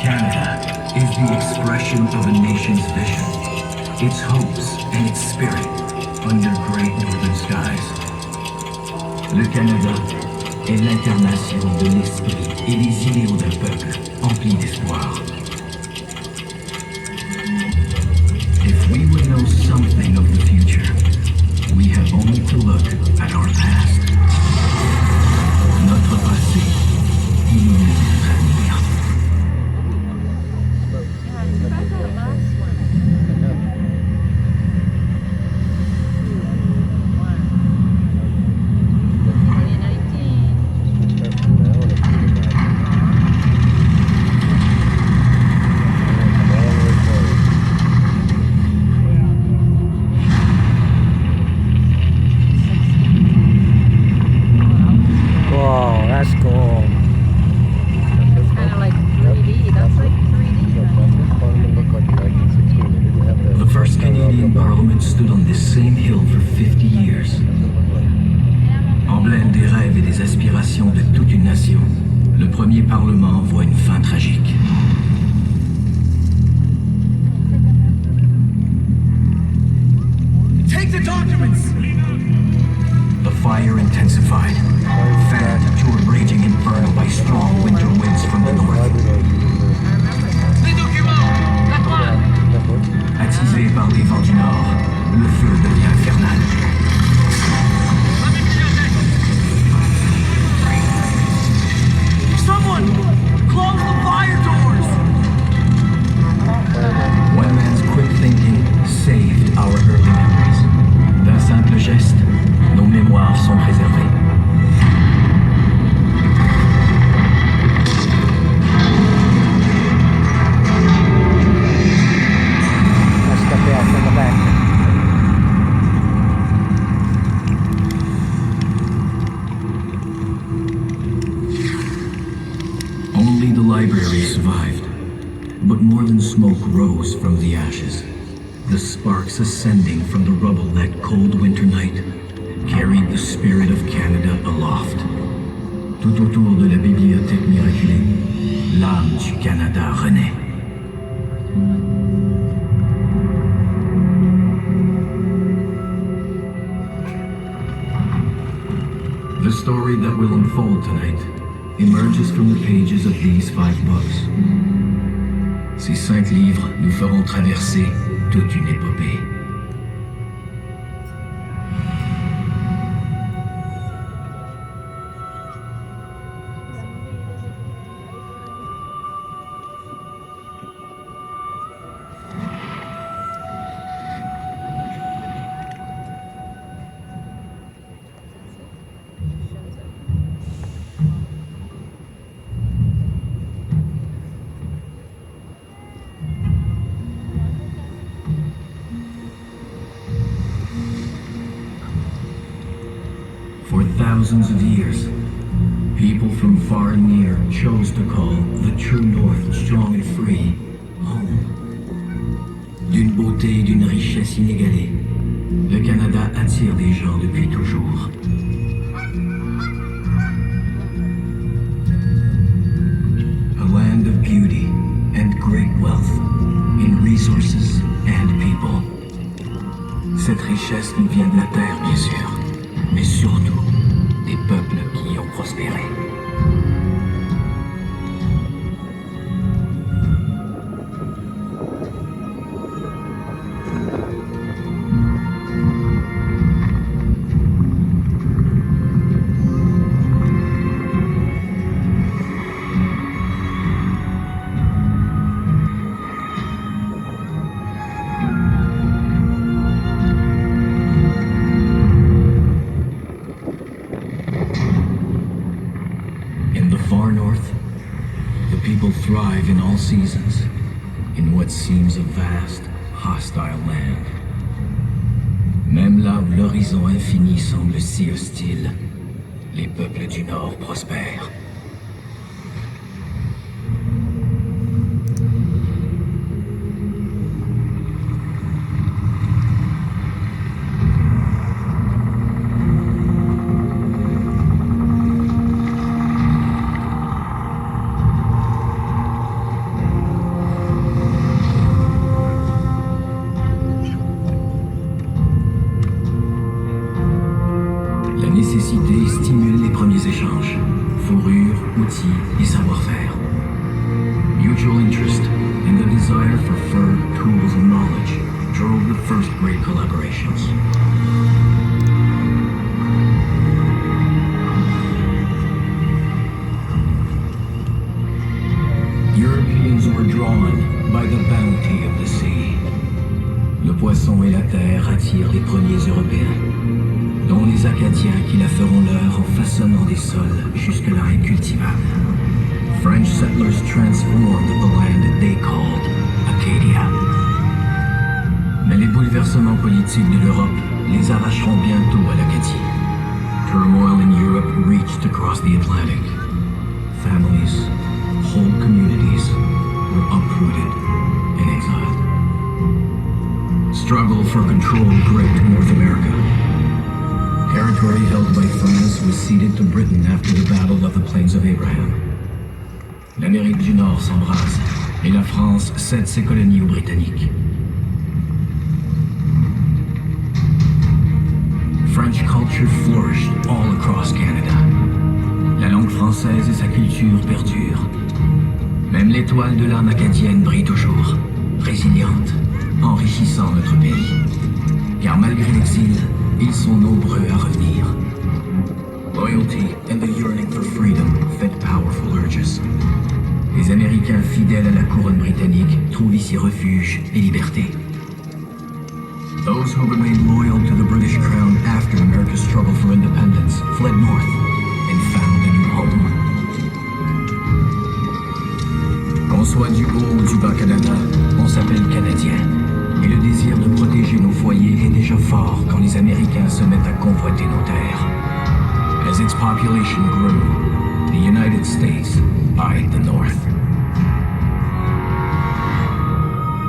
Canada is the expression of a nation's vision, its hopes and its spirit under great northern skies. Le Canada est l'incarnation de l'esprit et des idéaux d'un peuple empli d'espoir. If we would know something of the future, we have only to look at our past. Notre passé illumine notre avenir. Wow, that's cool. Kind of like 3D. That's like 3D. The first Canadian Parliament stood on this same hill for 50 years. Emblème des rêves et des aspirations de toute une nation, le premier Parlement voit une fin tragique. Take the documents! The fire intensified, fanned to a raging inferno by strong winter winds from the north. Les documents! La toile! Attisé par les vents du nord, le feu devient infernal. Someone! Close the fire doors! One man's quick thinking saved our early memories. D'un simple geste, nos mémoires sont préservées. That's the bell from the back. Only the library survived, but more than smoke rose from the ashes. The sparks ascending from the rubble that cold winter night carried the spirit of Canada aloft. Tout autour de la bibliothèque miraculée, l'âme du Canada renaît. The story that will unfold tonight emerges from the pages of these 5 books. Ces 5 livres nous feront traverser toute une épopée. For thousands of years, people from far and near chose to call the true North strong and free home. D'une beauté et d'une richesse inégalée, le Canada attire les gens depuis toujours. A land of beauty and great wealth in resources and people. Cette richesse nous vient de la terre, bien sûr, mais surtout des peuples qui y ont prospéré. Thrive in all seasons, in what seems a vast, hostile land. Même là où l'horizon infini semble si hostile, les peuples du Nord prospèrent. échanges, fourrures, outils et savoir-faire. Mutual interest and the desire for fur, tools, and knowledge drove the first great collaborations. Europeans were drawn by the bounty of the sea. Le poisson et la terre attirent les premiers Européens, dont les Acadiens qui la feront leur en façonnant des sols jusque-là incultivables. French settlers transformed the land they called Acadia. Mais les bouleversements politiques de l'Europe les arracheront bientôt à l'Acadie. Turmoil in Europe reached across the Atlantic. Families, whole communities were uprooted and exiled. Struggle for control gripped North America. Territory held by France was ceded to Britain after the Battle of the Plains of Abraham. L'Amérique du Nord s'embrase et la France cède ses colonies aux Britanniques. French culture flourished all across Canada. La langue française et sa culture perdurent. Même l'étoile de l'âme acadienne brille toujours, résiliente, enrichissant notre pays. Car malgré l'exil, ils sont nombreux à revenir. Loyalty and the yearning for freedom fed powerful urges. Les Américains fidèles à la couronne britannique trouvent ici refuge et liberté. Those who remained loyal to the British crown after America's struggle for independence fled north and found a new home. Qu'on soit du haut ou du bas Canada, on s'appelle Canadien. Et le désir de protéger nos foyers est déjà fort quand les Américains se mettent à convoiter nos terres. As its population grew, the United States eyed the North.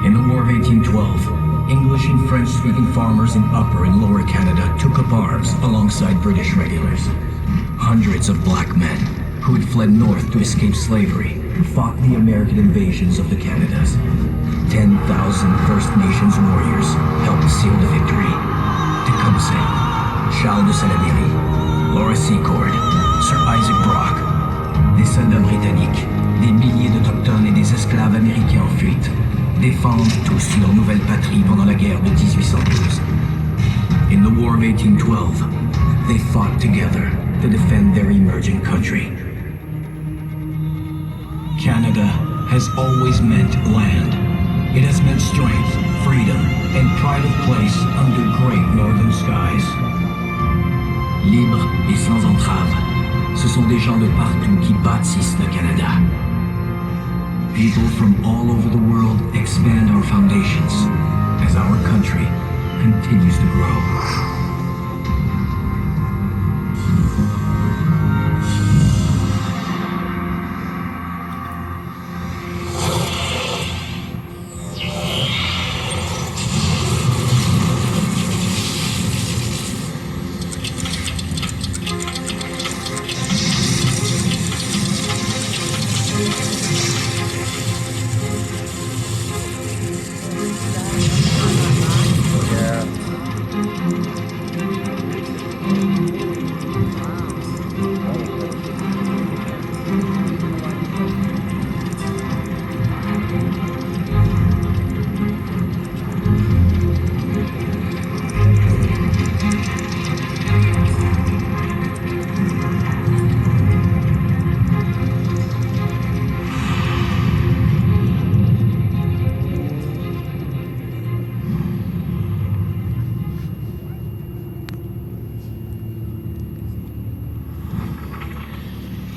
In the War of 1812, English and French-speaking farmers in Upper and Lower Canada took up arms alongside British regulars. Hundreds of black men, who had fled north to escape slavery, fought the American invasions of the Canadas. 10,000 First Nations warriors helped seal the victory. Tecumseh, Charles de Salaberry, Laura Secord, Sir Isaac Brock. Des soldats britanniques, des milliers d'Autochtones et des esclaves américains en fuite défendent tous leur nouvelle patrie pendant la guerre de 1812. In the War of 1812, they fought together to defend their emerging country. Canada has always meant land. It has meant strength, freedom, and pride of place under great northern skies. Libre et sans entrave, ce sont des gens de partout qui bâtissent le Canada. People from all over the world expand our foundations as our country continues to grow.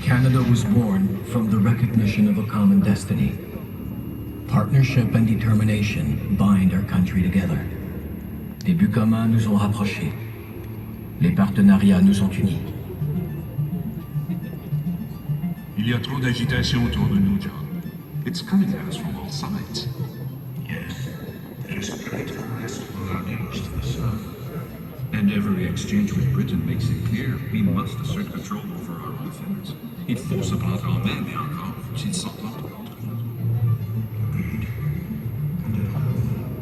Canada was born from the recognition of a common destiny. Partnership and determination bind our country together. Des buts communs nous ont rapprochés. Les partenariats nous ont unis. Il y a trop d'agitation autour de nous, John. It's coming at us from all sides. Yes, it is great unrest for our neighbors to the south. And every exchange with Britain makes it clear we must assert control over our own affairs. Il faut se battre en main, mais encore, s'ils s'entendent entre nous. Agreed. And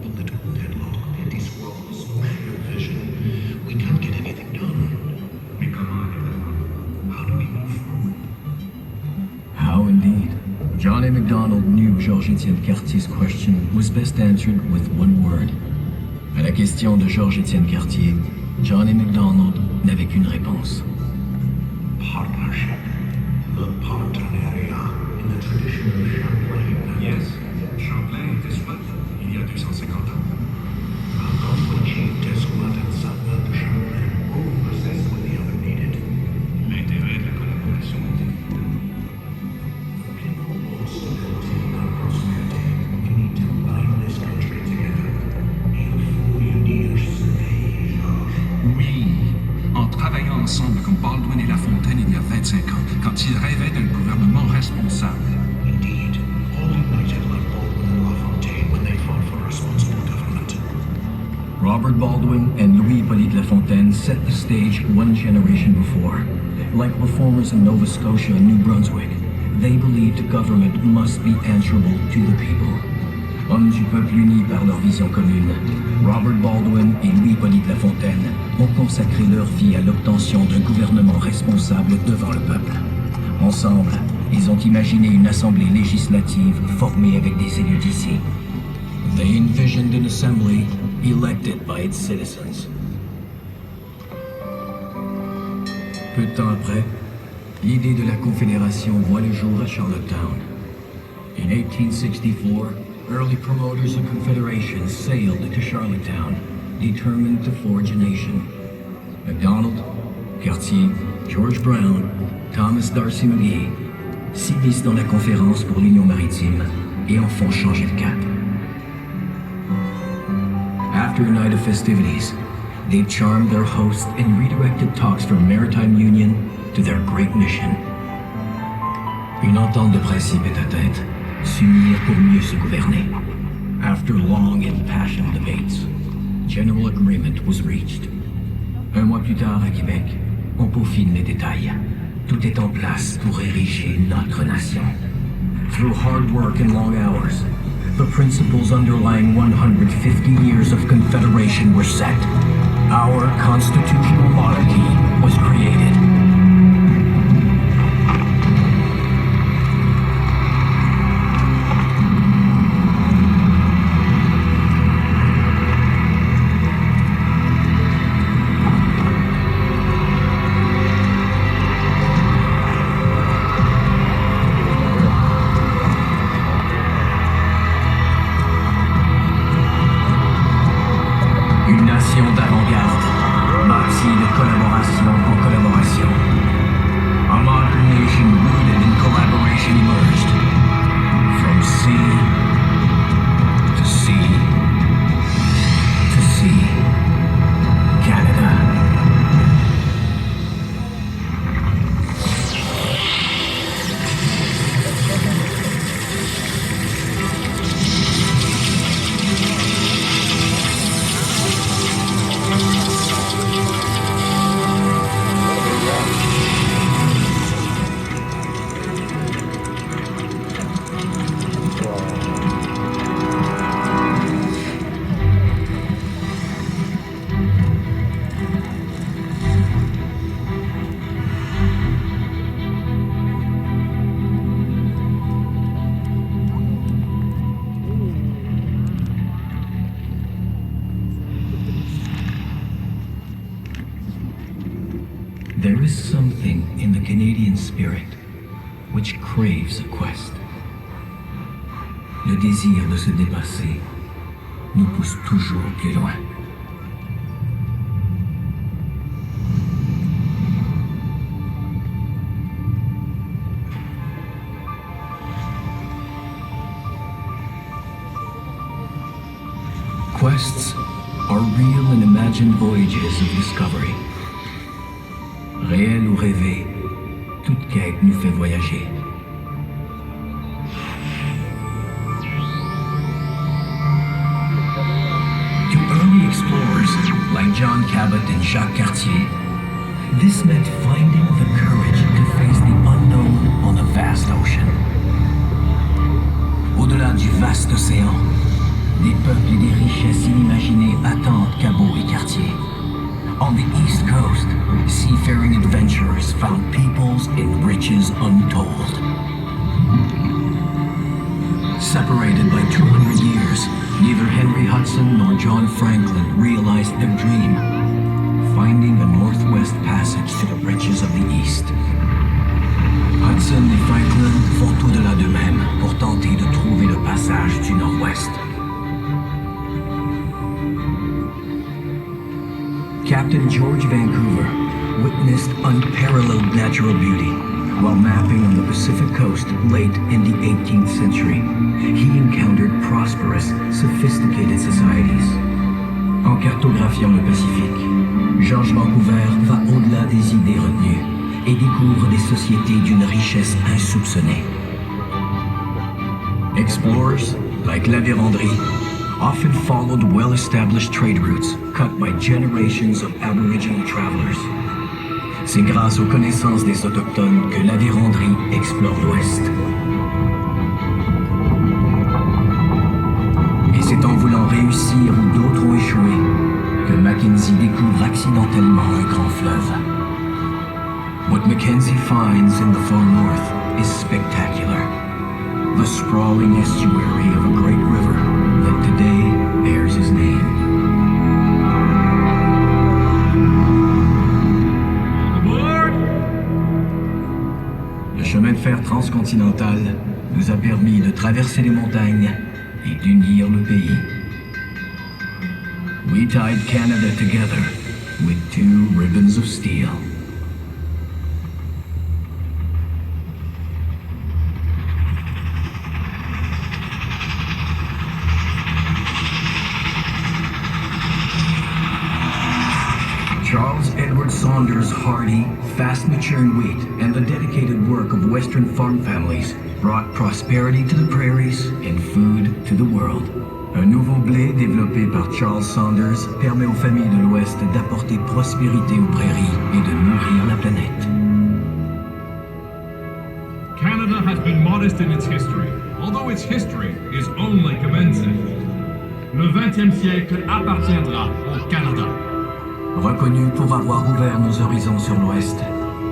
political deadlock and these walls lack your vision. We can't get anything done. Mais comment, how do we John A. MacDonald knew Georges-Étienne Cartier's question was best answered with one word. À la question de Georges-Étienne Cartier, John A. MacDonald n'avait qu'une réponse. Partnership. The partenariat in the tradition of Champlain. Yes, Champlain était squat il y a 250 ans. Algonquin chief Desquat and Sutton de Champlain both possessed what the other needed. L'intérêt de la collaboration était stability and prosperity. We need to bind this country together. Il faut unir ce pays, Georges. Oui, en travaillant ensemble comme Baldwin et La Fontaine il y a 25 ans, quand ils rêvaient d'un gouvernement responsable. Indeed, all united like Baldwin and LaFontaine when they fought for responsible government. Robert Baldwin and Louis-Hippolyte Lafontaine set the stage one generation before. Like reformers in Nova Scotia and New Brunswick, they believed government must be answerable to the people. Hommes du peuple unis par leur vision commune, Robert Baldwin et Louis-Hippolyte Lafontaine ont consacré leur vie à l'obtention d'un gouvernement responsable devant le peuple. Ensemble, ils ont imaginé une assemblée législative formée avec des élus d'ici. They envisioned an assembly elected by its citizens. Peu de temps après, l'idée de la Confédération voit le jour à Charlottetown. In 1864, early promoters of Confederation sailed to Charlottetown, determined to forge a nation. MacDonald, Cartier, George Brown, Thomas D'Arcy McGee s'immiscent dans la conférence pour l'Union maritime et en font changer le cap. After a night of festivities, they charmed their hosts and redirected talks from maritime union to their great mission. Une entente de principe est atteinte, s'unir pour mieux se gouverner. After long impassioned debates, general agreement was reached. Un mois plus tard à Québec, on peaufine les détails. Tout est en place pour ériger notre nation. Through hard work and long hours, the principles underlying 150 years of Confederation were set. Our constitutional monarchy was created. Une nation d'avant-garde, bâtie de collaboration en collaboration. A modern nation rooted in collaboration emerged. From sea to sea to sea. Canada. There is something in the Canadian spirit which craves a quest. Le désir de se dépasser nous pousse toujours plus loin. Quests are real and imagined voyages of discovery. Réel ou rêvé, toute quête nous fait voyager. To early explorers like John Cabot and Jacques Cartier, this meant finding the courage to face the unknown on a vast ocean. Au-delà du vaste océan, des peuples et des richesses inimaginées attendent Cabot et Cartier. On the East Coast, seafaring adventurers found peoples and riches untold. John Franklin realized their dream, finding a northwest passage to the riches of the East. Hudson et Franklin font au-delà d'eux-mêmes pour tenter de trouver le passage du nord-ouest. Captain George Vancouver witnessed unparalleled natural beauty while mapping on the Pacific coast late in the 18th century. He encountered prosperous, sophisticated societies. En cartographiant le Pacifique, George Vancouver va au-delà des idées retenues et découvre des sociétés d'une richesse insoupçonnée. Explorers, like La Vérendrye, often followed well-established trade routes cut by generations of Aboriginal travelers. C'est grâce aux connaissances des Autochtones que La Vérendrye explore l'Ouest. Et c'est en voulant réussir où d'autres ont échoué que Mackenzie découvre accidentellement un grand fleuve. What Mackenzie finds in the far north is spectacular. The sprawling estuary of a great river that today bears his name. Le chemin de fer transcontinental nous a permis de traverser les montagnes et d'unir le pays. We tied Canada together with two ribbons of steel. Charles Edward Saunders' hardy, fast-maturing wheat and the dedicated work of Western farm families brought prosperity to the prairies and food to the world. Un nouveau blé développé par Charles Saunders permet aux familles de l'Ouest d'apporter prospérité aux prairies et de nourrir la planète. Canada has been modest in its history, although its history is only commencing. Le 20e siècle appartiendra au Canada. Reconnu pour avoir ouvert nos horizons sur l'Ouest,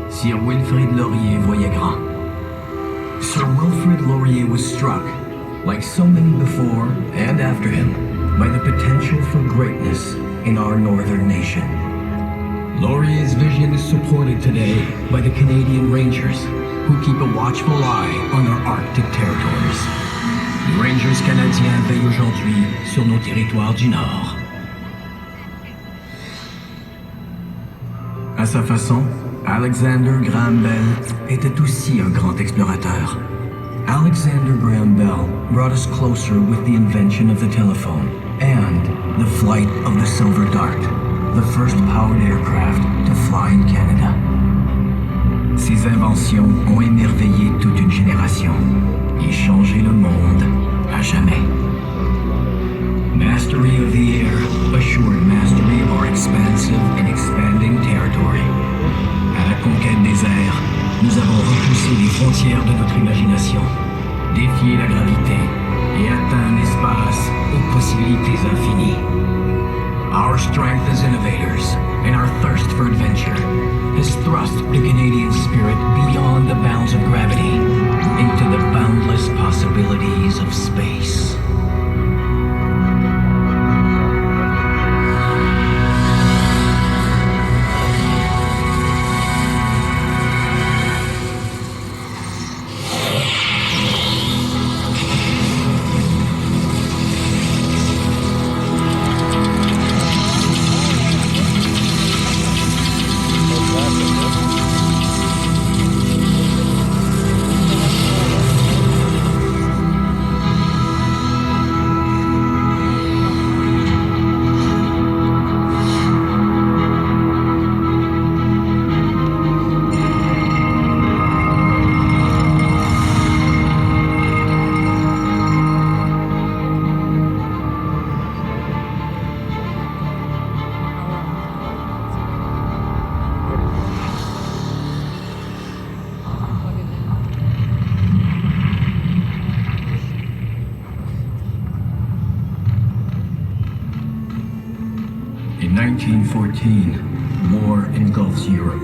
Sir Wilfrid Laurier voyait grand. Sir Wilfrid Laurier was struck, like so many before and after him, by the potential for greatness in our northern nation. Laurier's vision is supported today by the Canadian Rangers, who keep a watchful eye on our Arctic territories. Les Rangers canadiens veillent aujourd'hui sur nos territoires du Nord. À sa façon, Alexander Graham Bell était aussi un grand explorateur. Alexander Graham Bell brought us closer with the invention of the telephone and the flight of the Silver Dart, the first powered aircraft to fly in Canada. Ces inventions ont émerveillé toute une génération et changé le monde à jamais. Mastery of the air assured mastery of our expansive and expanding territory. À la conquête des airs, nous avons repoussé les frontières de notre imagination, défié la gravité et atteint un espace aux possibilités infinies. Our strength as innovators and our thirst for adventure has thrust the Canadian spirit beyond the bounds of gravity into the boundless possibilities of space. In 1914, war engulfs Europe.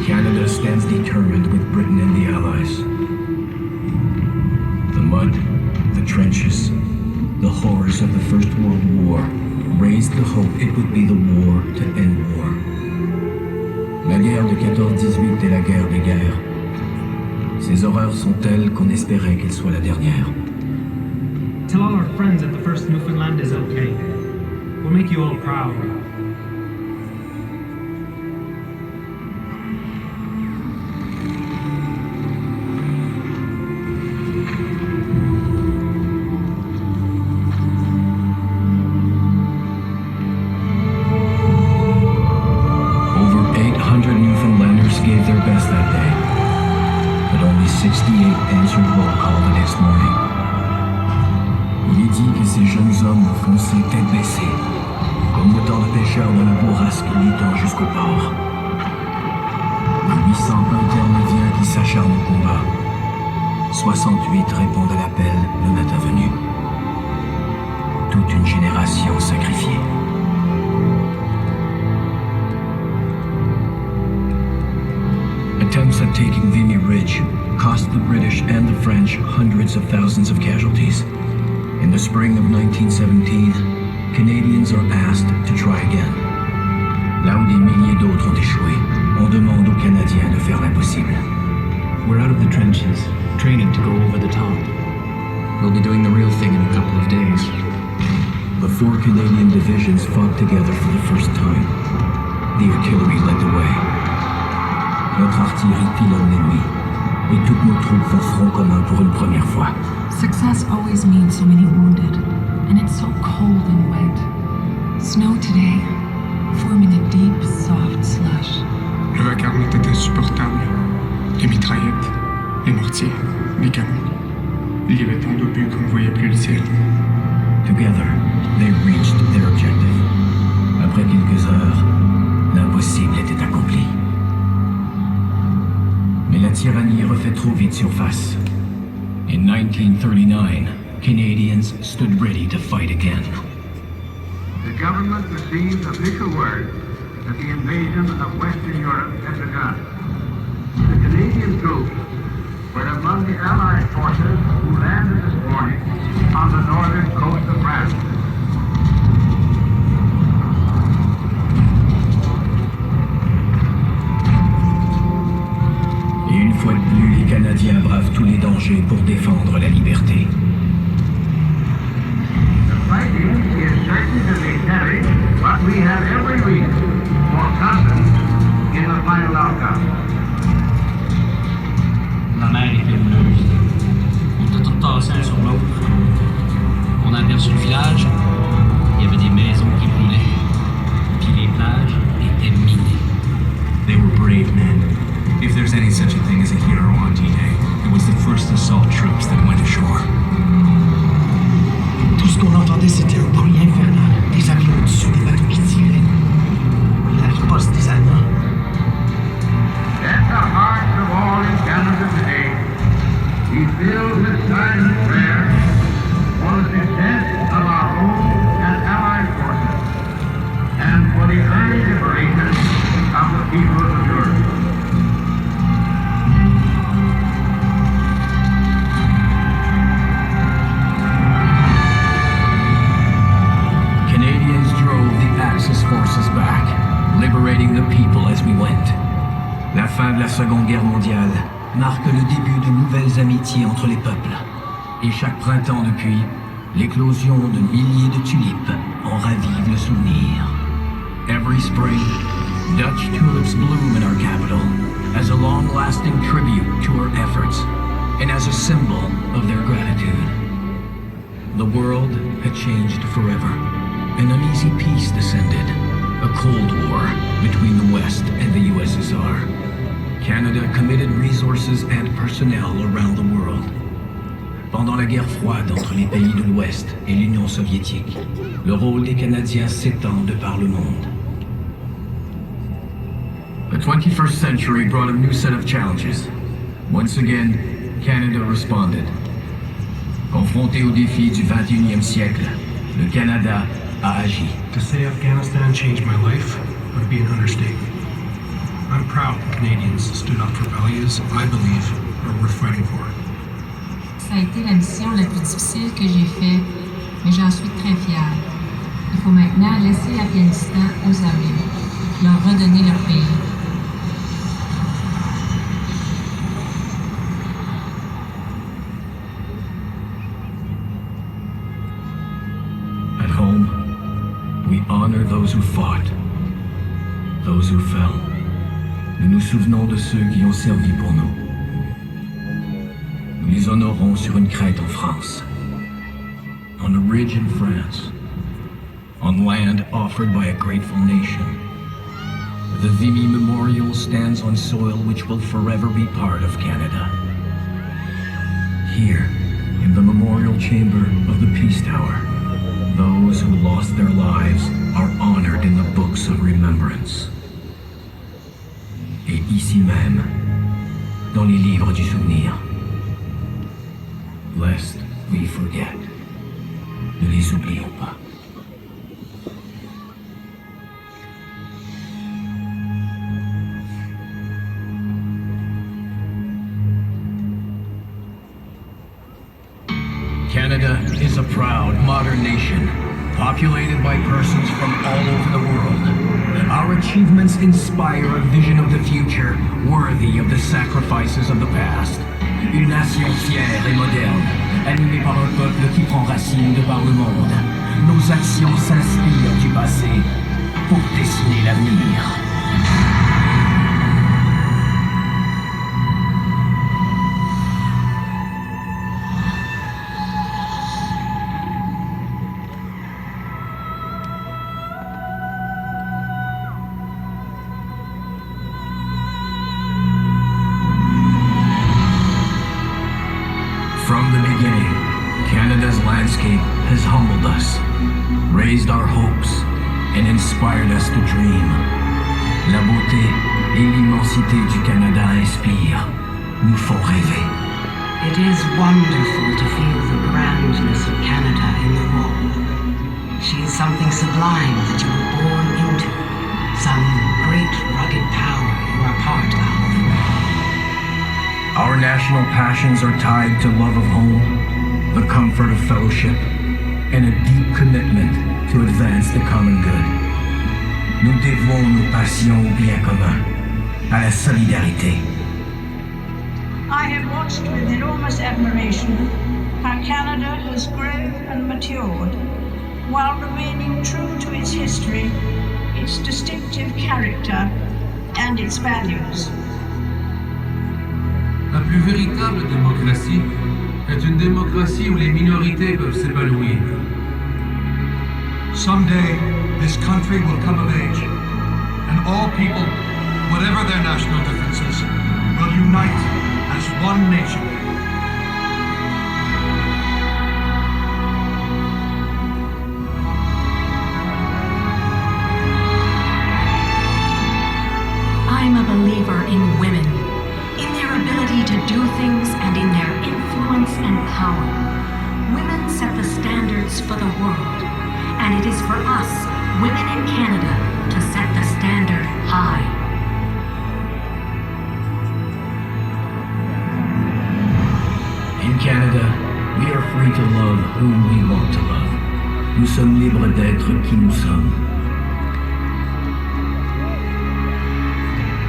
Canada stands determined with Britain and the Allies. The mud, the trenches, the horrors of the First World War hope it would be the war to end war. La guerre de 14-18 est la guerre des guerres. Ces horreurs sont telles qu'on espérait qu'elle soit la dernière. Tell all our friends that the first Newfoundland is okay. We'll make you all proud. Over 800 Newfoundlanders gave their best that day, but only 68 answered roll call the next morning. Il est dit que ces jeunes hommes ont foncé tête baissée, comme autant de pêcheurs dans la bourrasque luttant jusqu'au port. Les 800 intermédiaires qui s'acharnent au combat. 68 répondent à l'appel le matin venu. Toute une génération sacrifiée. Attempts at taking Vimy Ridge cost the British and the French hundreds of thousands of casualties. In the spring of 1917, Canadians are asked to try again. Là où des milliers d'autres ont échoué, on demande aux Canadiens de faire l'impossible. We're out of the trenches, training to go over the top. We'll be doing the real thing in a couple of days. The 4 Canadian divisions fought together for the first time. The artillery led the way. Notre artillerie pilonne l'ennemi, et toutes nos troupes font front commun pour une première fois. Success always means so many wounded, and it's so cold and wet. Snow today, forming a deep, soft slush. Le vacarme était insupportable. Les mitraillettes, les mortiers, les canons. Il y avait tant d'obus qu'on ne voyait plus le ciel. Together, they reached their objective. Après quelques heures, l'impossible était accompli. Mais la tyrannie refait trop vite surface. In 1939, Canadians stood ready to fight again. The government received official word that the invasion of Western Europe had begun. The Canadian troops were among the Allied forces who landed this morning on the northern coast of France. Et une fois de plus, les Canadiens bravent tous les dangers pour défendre la liberté. The fighting is certain to be heavy, but we have every reason for confidence in the final outcome. La mer était houleuse. On était tous tassés un sur l'autre. On a aperçu le village. Il y avait des maisons qui brûlaient. Puis les plages étaient minées. They were brave men. If there's any such a thing as a hero on D-Day, it was the first assault troops that went ashore. Tout ce qu'on entendait, c'était un bruit infernal. Des avions au-dessus des bateaux qui tiraient. La riposte des Allemands. At the heart of all in Canada today, we filled with silent prayer for the success of our own and allied forces, and for the early liberation of the people of Europe. Canadians drove the Axis forces back, liberating the people as we went. La fin de la Seconde Guerre mondiale marque le début de nouvelles amitiés entre les peuples. Et chaque printemps depuis, l'éclosion de milliers de tulipes en ravive le souvenir. Every spring, Dutch tulips bloom in our capital as a long-lasting tribute to our efforts and as a symbol of their gratitude. The world had changed forever. An uneasy peace descended, a Cold War between the West and the USSR. Canada committed resources and personnel around the world. Pendant la guerre froide entre les pays de l'Ouest et l'Union soviétique, le rôle des Canadiens s'étend de par le monde. The 21st century brought a new set of challenges. Once again, Canada responded. Confronté aux défis du 21e siècle, le Canada a agi. To say Afghanistan changed my life would be an understatement. I'm proud Canadians stood up for values I believe are worth fighting for. Ça a été la mission la plus difficile que j'ai faite, mais j'en suis très fière. Il faut maintenant laisser l'Afghanistan aux armées, leur redonner leur pays. At home, we honor those who fought, those who fell. Nous nous souvenons de ceux qui ont servi pour nous. Nous les honorons sur une crête en France, on a ridge in France, on land offered by a grateful nation. The Vimy Memorial stands on soil which will forever be part of Canada. Here, in the memorial chamber of the Peace Tower, those who lost their lives are honored in the books of remembrance. Et ici même, dans les livres du souvenir. Lest we forget. Ne les oublions pas. Canada is a proud, modern nation, populated by persons from all over the world. Our achievements inspire a vision of the future worthy of the sacrifices of the past. Une nation fière et moderne, animée par un peuple qui prend racine de par le monde. Nos actions s'inspirent du passé pour dessiner l'avenir. From the beginning, Canada's landscape has humbled us, raised our hopes, and inspired us to dream. La beauté et l'immensité du Canada inspirent, nous font rêver. It is wonderful to feel the grandness of Canada in the raw. She is something sublime that you were born into, some great rugged power you are part of. Our national passions are tied to love of home, the comfort of fellowship, and a deep commitment to advance the common good. Nous dévouons nos passions au bien commun, à la solidarité. I have watched with enormous admiration how Canada has grown and matured while remaining true to its history, its distinctive character, and its values. La plus véritable démocratie est une démocratie où les minorités peuvent s'épanouir. Someday, this country will come of age, and all people, whatever their national differences, will unite as one nation. I'm a believer in women, in their ability to do things and in their influence and power. Women set the standards for the world, and it is for us, women in Canada, to set the standard high. In Canada, we are free to love whom we want to love. Nous sommes libres d'être qui nous sommes.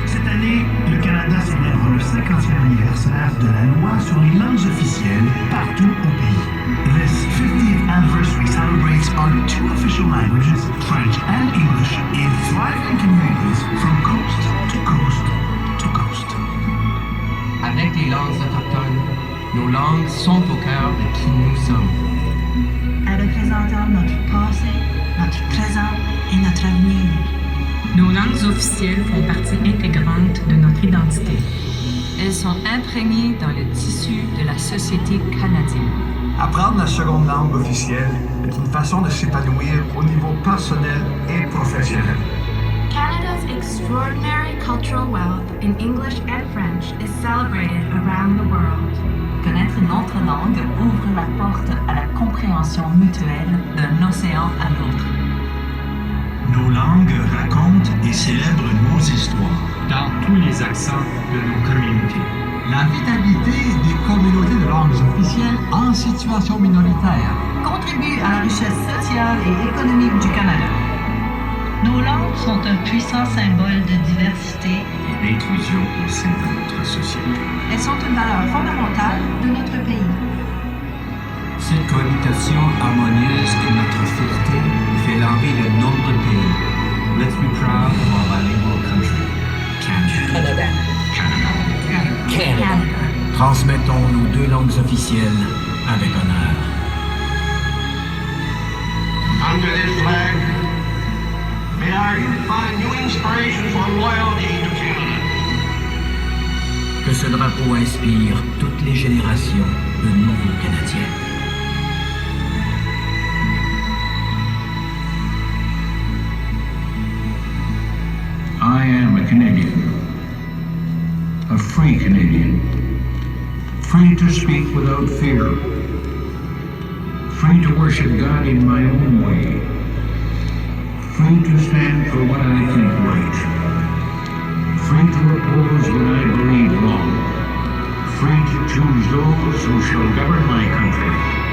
Cette année, le Canada célèbre le 50e anniversaire de la loi sur les langues officielles partout au pays. This 50th anniversary celebrates our two official languages, French and English, in thriving communities from coast to coast to coast. Avec les langues autochtones, nos langues sont au cœur de qui nous sommes. Elles représentent notre passé, notre présent et notre avenir. Nos langues officielles font partie intégrante de notre identité. Elles sont imprégnées dans le tissu de la société canadienne. Apprendre la seconde langue officielle est une façon de s'épanouir au niveau personnel et professionnel. Canada's extraordinary cultural wealth in English and French is celebrated around the world. Connaître une autre langue ouvre la porte à la compréhension mutuelle d'un océan à l'autre. Nos langues racontent et célèbrent nos histoires dans tous les accents de nos communautés. La vitalité des communautés de langues officielles en situation minoritaire contribuent à la richesse sociale et économique du Canada. Nos langues sont un puissant symbole de diversité et d'inclusion au sein de notre société. Elles sont une valeur fondamentale de notre pays. Cette cohabitation harmonieuse est notre fierté et fait l'envie de nombreux pays. Let's be proud of our bilingual country, Canada. Canada. Transmettons nos deux langues officielles avec honneur. Under this flag, may our youth find new inspiration for loyalty to Canada. Que ce drapeau inspire toutes les générations de nouveaux Canadiens. I am a Canadian. A free Canadian. Free to speak without fear. Free to worship God in my own way. Free to stand for what I think right. Free to oppose what I believe wrong. Free to choose those who shall govern my country.